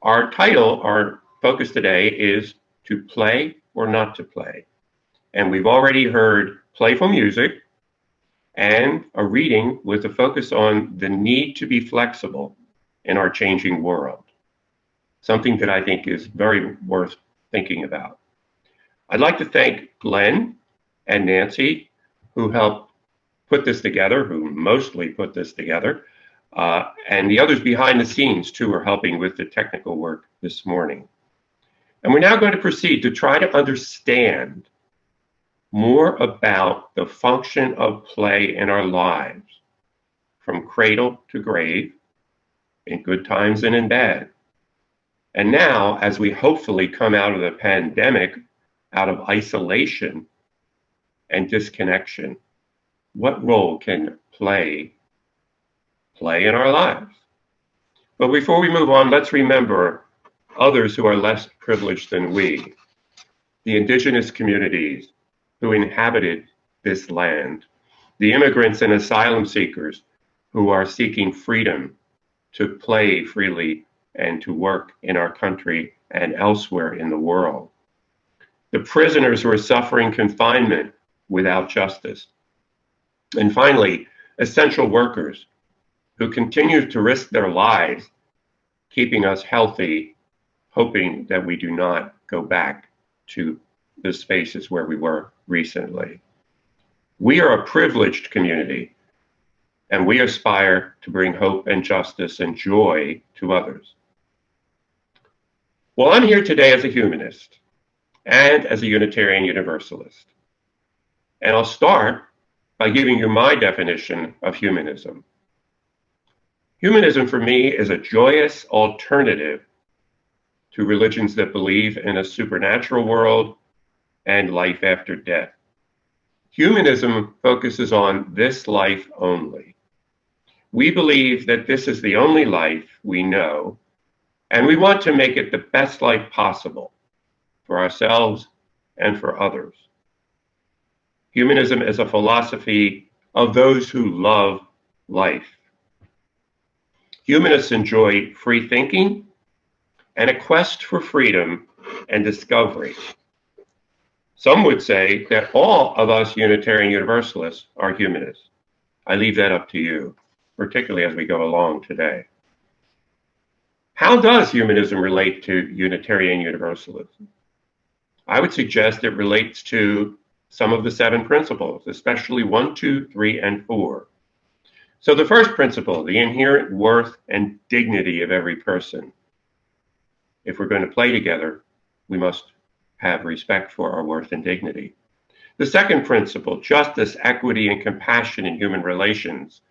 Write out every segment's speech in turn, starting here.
Our title, our focus today is to play or not to play. And we've already heard playful music and a reading with a focus on the need to be flexible in our changing world, something that I think is very worth thinking about. I'd like to thank Glenn and Nancy, who helped put this together, who mostly put this together, and the others behind the scenes too are helping with the technical work this morning. And we're now going to proceed to try to understand more about the function of play in our lives, from cradle to grave, in good times and in bad. And now, as we hopefully come out of the pandemic, out of isolation and disconnection, what role can play in our lives? But before we move on, let's remember others who are less privileged than we, the indigenous communities who inhabited this land, the immigrants and asylum seekers who are seeking freedom to play freely and to work in our country and elsewhere in the world, the prisoners who are suffering confinement without justice, and finally, essential workers who continue to risk their lives, keeping us healthy, hoping that we do not go back to the spaces where we were recently. We are a privileged community, and we aspire to bring hope and justice and joy to others. Well, I'm here today as a humanist and as a Unitarian Universalist. And I'll start by giving you my definition of humanism. Humanism for me is a joyous alternative to religions that believe in a supernatural world and life after death. Humanism focuses on this life only. We believe that this is the only life we know, and we want to make it the best life possible for ourselves and for others. Humanism is a philosophy of those who love life. Humanists enjoy free thinking and a quest for freedom and discovery. Some would say that all of us Unitarian Universalists are humanists. I leave that up to you, particularly as we go along today. How does humanism relate to Unitarian Universalism? I would suggest it relates to some of the 7 principles, especially 1, 2, 3, and 4. So the first principle, the inherent worth and dignity of every person. If we're going to play together, we must have respect for our worth and dignity. The second principle, justice, equity, and compassion in human relations.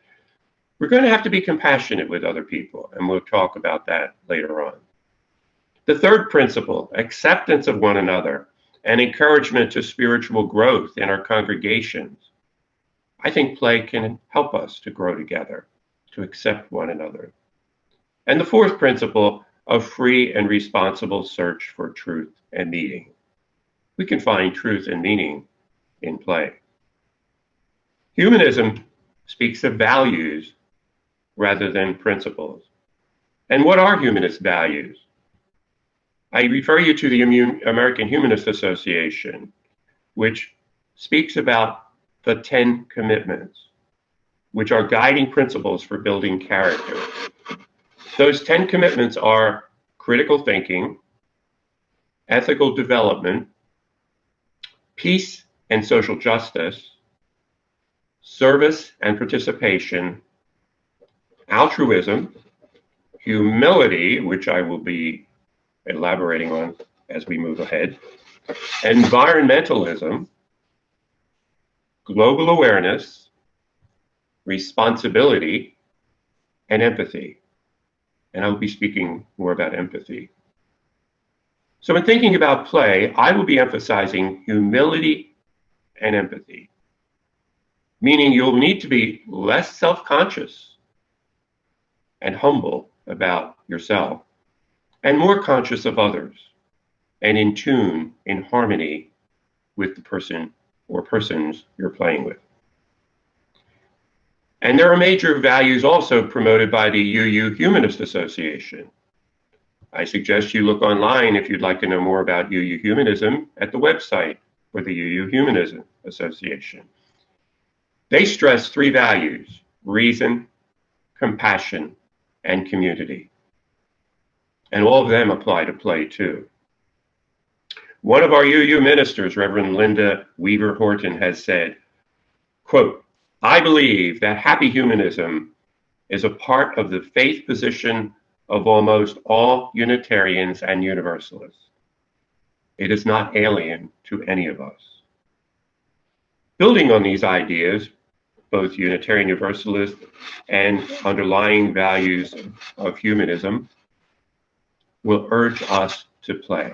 We're going to have to be compassionate with other people, and we'll talk about that later on. The third principle, acceptance of one another and encouragement to spiritual growth in our congregations. I think play can help us to grow together, to accept one another. And the fourth principle of free and responsible search for truth and meaning. We can find truth and meaning in play. Humanism speaks of values rather than principles. And what are humanist values? I refer you to the American Humanist Association, which speaks about the 10 commitments, which are guiding principles for building character. Those 10 commitments are critical thinking, ethical development, peace and social justice, service and participation, altruism, humility, which I will be elaborating on as we move ahead, environmentalism, global awareness, responsibility, and empathy. And I'll be speaking more about empathy. So in thinking about play, I will be emphasizing humility and empathy, meaning you'll need to be less self-conscious and humble about yourself, and more conscious of others, and in tune, in harmony with the person or persons you're playing with. And there are major values also promoted by the UU Humanist Association. I suggest you look online if you'd like to know more about UU Humanism at the website for the UU Humanism Association. They stress three values: reason, compassion, and community. And all of them apply to play too. One of our UU ministers, Reverend Linda Weaver Horton, has said, quote, "I believe that happy humanism is a part of the faith position of almost all Unitarians and Universalists. It is not alien to any of us." Building on these ideas, both Unitarian Universalist and underlying values of humanism, will urge us to play.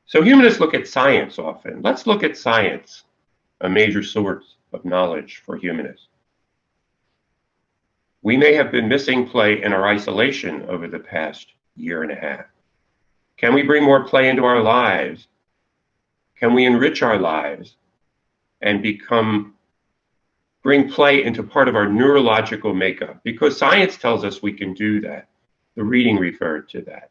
So humanists look at science often. Let's look at science, a major source of knowledge for humanists. We may have been missing play in our isolation over the past year and a half. Can we bring more play into our lives? Can we enrich our lives and bring play into part of our neurological makeup? Because science tells us we can do that. The reading referred to that.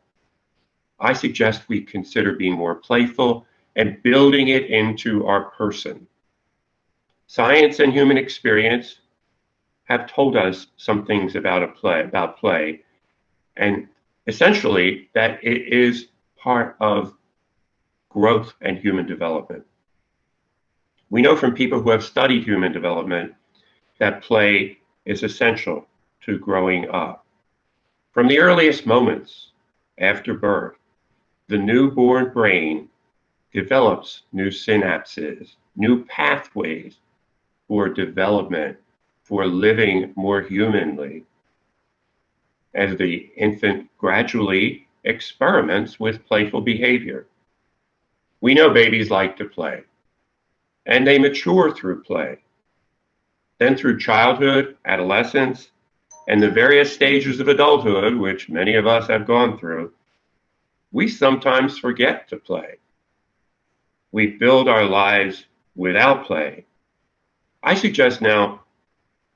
I suggest we consider being more playful and building it into our person. Science and human experience have told us some things about play, and essentially that it is part of growth and human development. We know from people who have studied human development that play is essential to growing up. From the earliest moments after birth, the newborn brain develops new synapses, new pathways for development, for living more humanly, as the infant gradually experiments with playful behavior. We know babies like to play, and they mature through play. Then through childhood, adolescence, and the various stages of adulthood, which many of us have gone through, we sometimes forget to play. We build our lives without play. I suggest now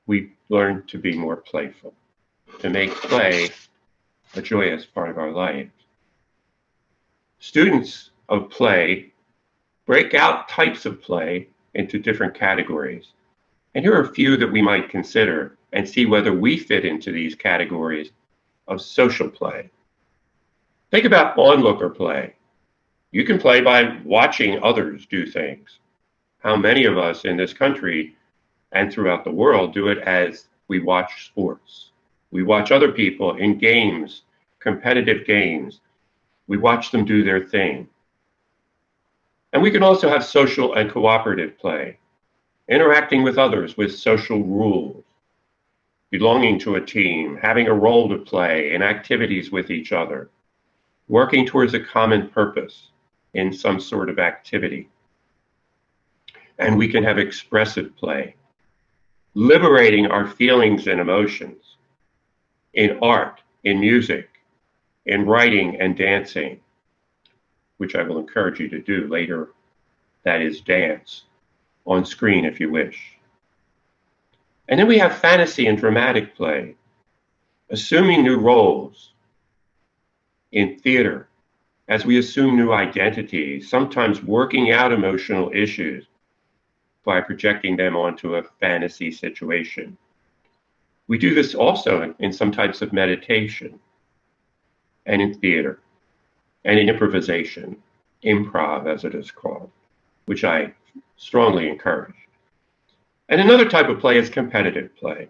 we learn to be more playful, to make play a joyous part of our life. Students of play break out types of play into different categories. And here are a few that we might consider and see whether we fit into these categories of social play. Think about onlooker play. You can play by watching others do things. How many of us in this country and throughout the world do it as we watch sports? We watch other people in games, competitive games. We watch them do their thing. And we can also have social and cooperative play, interacting with others with social rules, belonging to a team, having a role to play in activities with each other, working towards a common purpose in some sort of activity. And we can have expressive play, liberating our feelings and emotions in art, in music, in writing and dancing, which I will encourage you to do later. That is dance on screen if you wish. And then we have fantasy and dramatic play, assuming new roles in theater as we assume new identities, sometimes working out emotional issues by projecting them onto a fantasy situation. We do this also in some types of meditation and in theater and in improvisation, improv as it is called, which I strongly encourage. And another type of play is competitive play,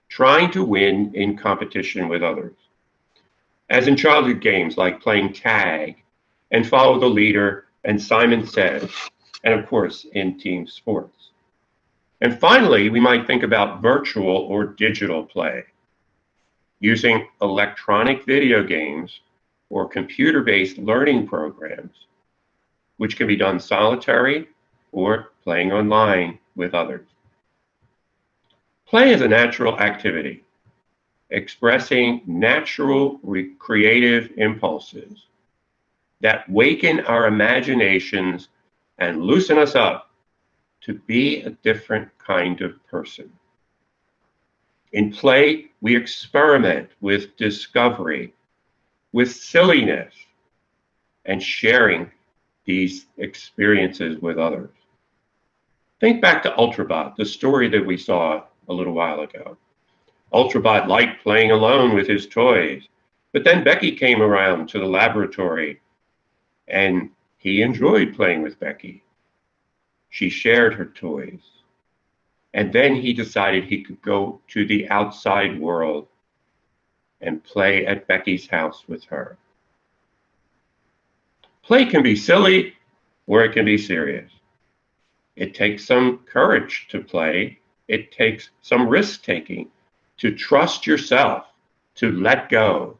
trying to win in competition with others, as in childhood games like playing tag and follow the leader and Simon Says, and of course in team sports. And finally, we might think about virtual or digital play, using electronic video games or computer-based learning programs, which can be done solitary or playing online with others. Play is a natural activity, expressing natural creative impulses that waken our imaginations and loosen us up to be a different kind of person. In play, we experiment with discovery with silliness, and sharing these experiences with others. Think back to Ultrabot, the story that we saw a little while ago. Ultrabot liked playing alone with his toys, but then Becky came around to the laboratory and he enjoyed playing with Becky. She shared her toys. And then he decided he could go to the outside world and play at Becky's house with her. Play can be silly or it can be serious. It takes some courage to play. It takes some risk taking to trust yourself, to let go,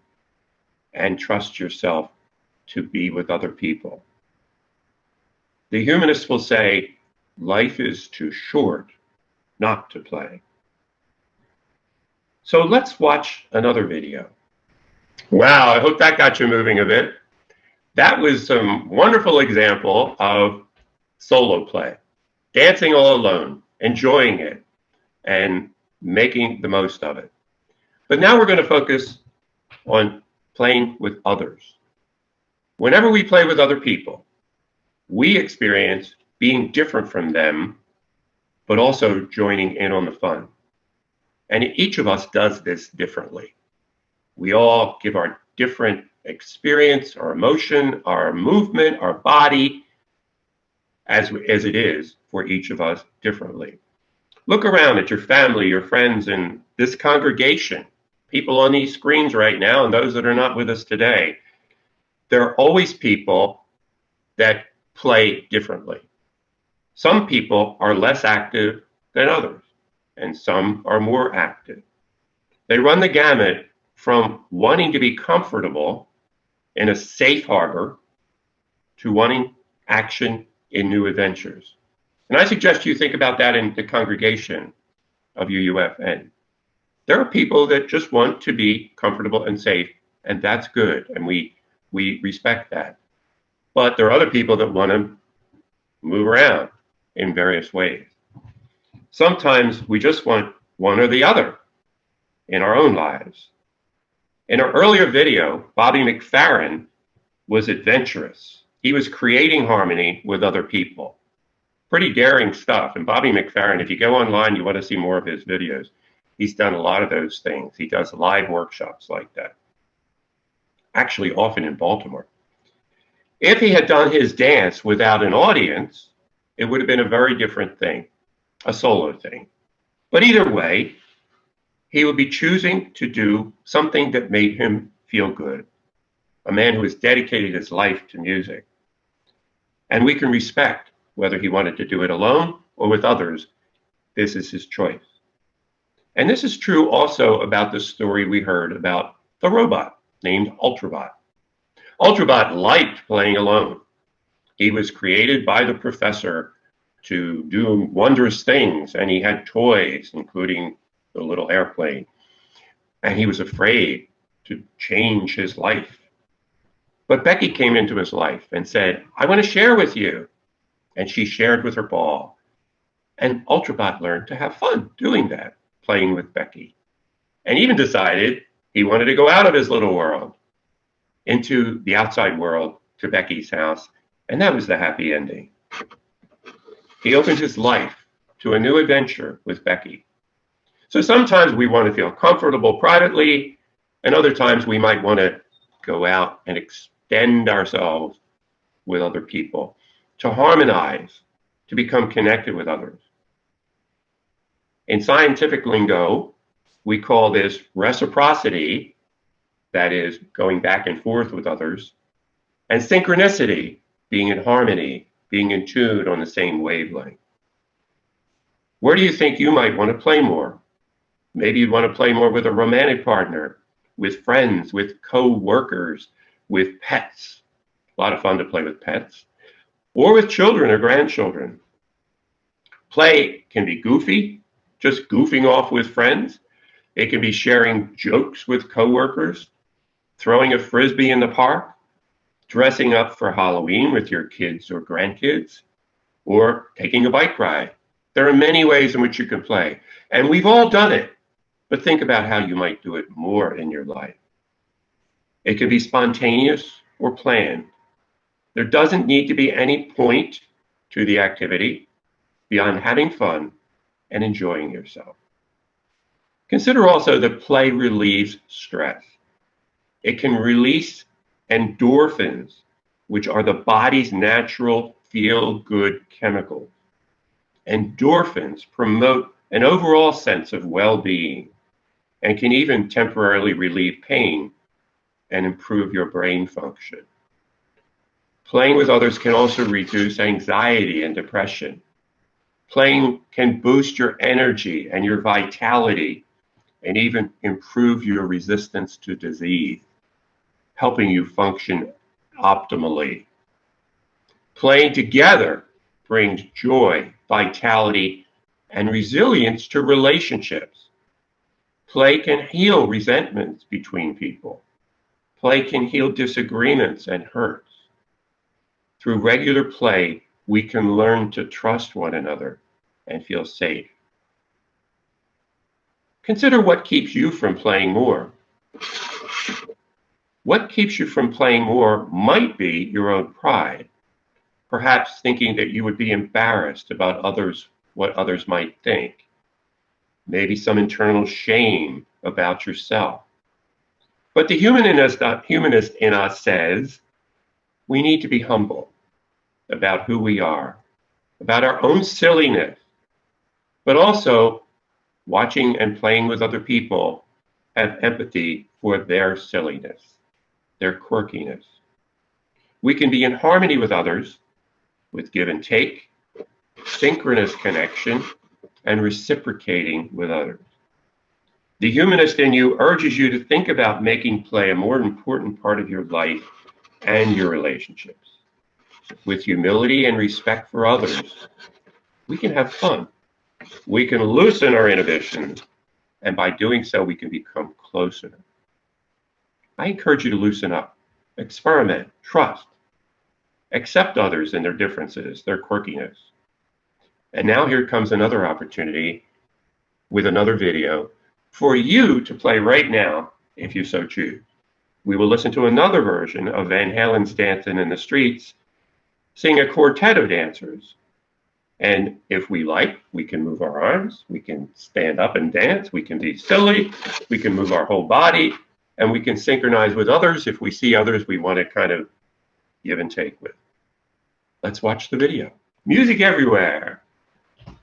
and trust yourself to be with other people. The humanists will say, life is too short not to play. So let's watch another video. Wow, I hope that got you moving a bit. That was some wonderful example of solo play, dancing all alone, enjoying it, and making the most of it. But now we're going to focus on playing with others. Whenever we play with other people, we experience being different from them, but also joining in on the fun. And each of us does this differently. We all give our different experience, our emotion, our movement, our body, as it is for each of us differently. Look around at your family, your friends, and this congregation, people on these screens right now, and those that are not with us today. There are always people that play differently. Some people are less active than others, and some are more active. They run the gamut from wanting to be comfortable in a safe harbor to wanting action in new adventures. And I suggest you think about that in the congregation of UUFN. There are people that just want to be comfortable and safe, and that's good, and we respect that. But there are other people that want to move around in various ways. Sometimes we just want one or the other in our own lives. In our earlier video, Bobby McFerrin was adventurous. He was creating harmony with other people. Pretty daring stuff. And Bobby McFerrin, if you go online, you want to see more of his videos. He's done a lot of those things. He does live workshops like that. Actually, often in Baltimore. If he had done his dance without an audience, it would have been a very different thing, a solo thing. But either way, he would be choosing to do something that made him feel good. A man who has dedicated his life to music. And we can respect whether he wanted to do it alone or with others. This is his choice. And this is true also about the story we heard about the robot named Ultrabot. Ultrabot liked playing alone. He was created by the professor to do wondrous things, and he had toys, including the little airplane. And he was afraid to change his life. But Becky came into his life and said, I want to share with you. And she shared with her ball. And Ultrabot learned to have fun doing that, playing with Becky. And even decided he wanted to go out of his little world into the outside world to Becky's house. And that was the happy ending. He opened his life to a new adventure with Becky. So sometimes we want to feel comfortable privately, and other times we might want to go out and extend ourselves with other people, to harmonize, to become connected with others. In scientific lingo, we call this reciprocity, that is, going back and forth with others, and synchronicity, being in harmony, being in tune on the same wavelength. Where do you think you might want to play more? Maybe you'd want to play more with a romantic partner, with friends, with co-workers, with pets. A lot of fun to play with pets. Or with children or grandchildren. Play can be goofy, just goofing off with friends. It can be sharing jokes with coworkers, throwing a frisbee in the park, dressing up for Halloween with your kids or grandkids, or taking a bike ride. There are many ways in which you can play, and we've all done it, but think about how you might do it more in your life. It can be spontaneous or planned. There doesn't need to be any point to the activity beyond having fun and enjoying yourself. Consider also that play relieves stress. It can release endorphins, which are the body's natural feel-good chemicals. Endorphins promote an overall sense of well-being and can even temporarily relieve pain and improve your brain function. Playing with others can also reduce anxiety and depression. Playing can boost your energy and your vitality and even improve your resistance to disease, helping you function optimally. Playing together brings joy, vitality, and resilience to relationships. Play can heal resentments between people. Play can heal disagreements and hurts. Through regular play, we can learn to trust one another and feel safe. Consider what keeps you from playing more. What keeps you from playing more might be your own pride, perhaps thinking that you would be embarrassed about what others might think. Maybe some internal shame about yourself. But the humanist in us says we need to be humble about who we are, about our own silliness, but also watching and playing with other people, have empathy for their silliness, their quirkiness. We can be in harmony with others, with give and take, synchronous connection, and reciprocating with others. The humanist in you urges you to think about making play a more important part of your life and your relationships. With humility and respect for others, we can have fun. We can loosen our inhibitions, and by doing so, we can become closer. I encourage you to loosen up, experiment, trust, accept others and their differences, their quirkiness. And now here comes another opportunity with another video for you to play right now, if you so choose. We will listen to another version of Van Halen's Dancing in the Streets, sing a quartet of dancers. And if we like, we can move our arms, we can stand up and dance, we can be silly, we can move our whole body, and we can synchronize with others if we see others we want to kind of give and take with. Let's watch the video. Music everywhere.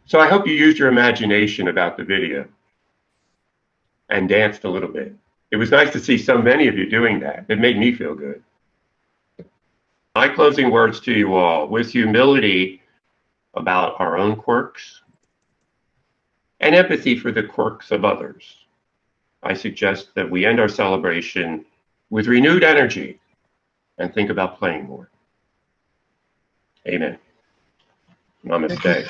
So I hope you used your imagination about the video and danced a little bit. It was nice to see so many of you doing that. It made me feel good. My closing words to you all, with humility about our own quirks and empathy for the quirks of others, I suggest that we end our celebration with renewed energy and think about playing more. Amen. Namaste.